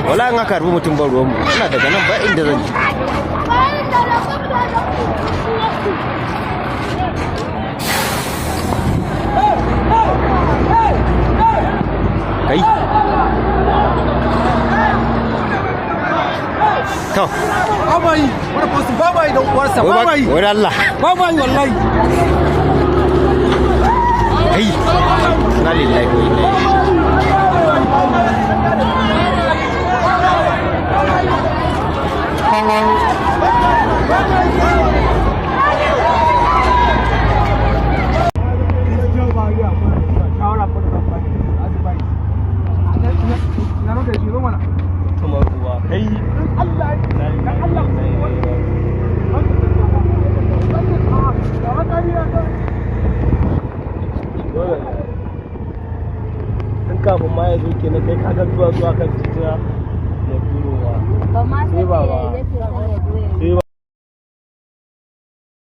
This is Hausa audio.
wala an aka harbi mutum ban ruwan mu ina daga nan ba inda zan ji kai to babai wani fosu babai da uwarsa babai wani Allah babai wallahi kai na lillahi wa inna kafin ma ya zo kenan kai ka ga zuwa kan titina na turowa ba ma sai ba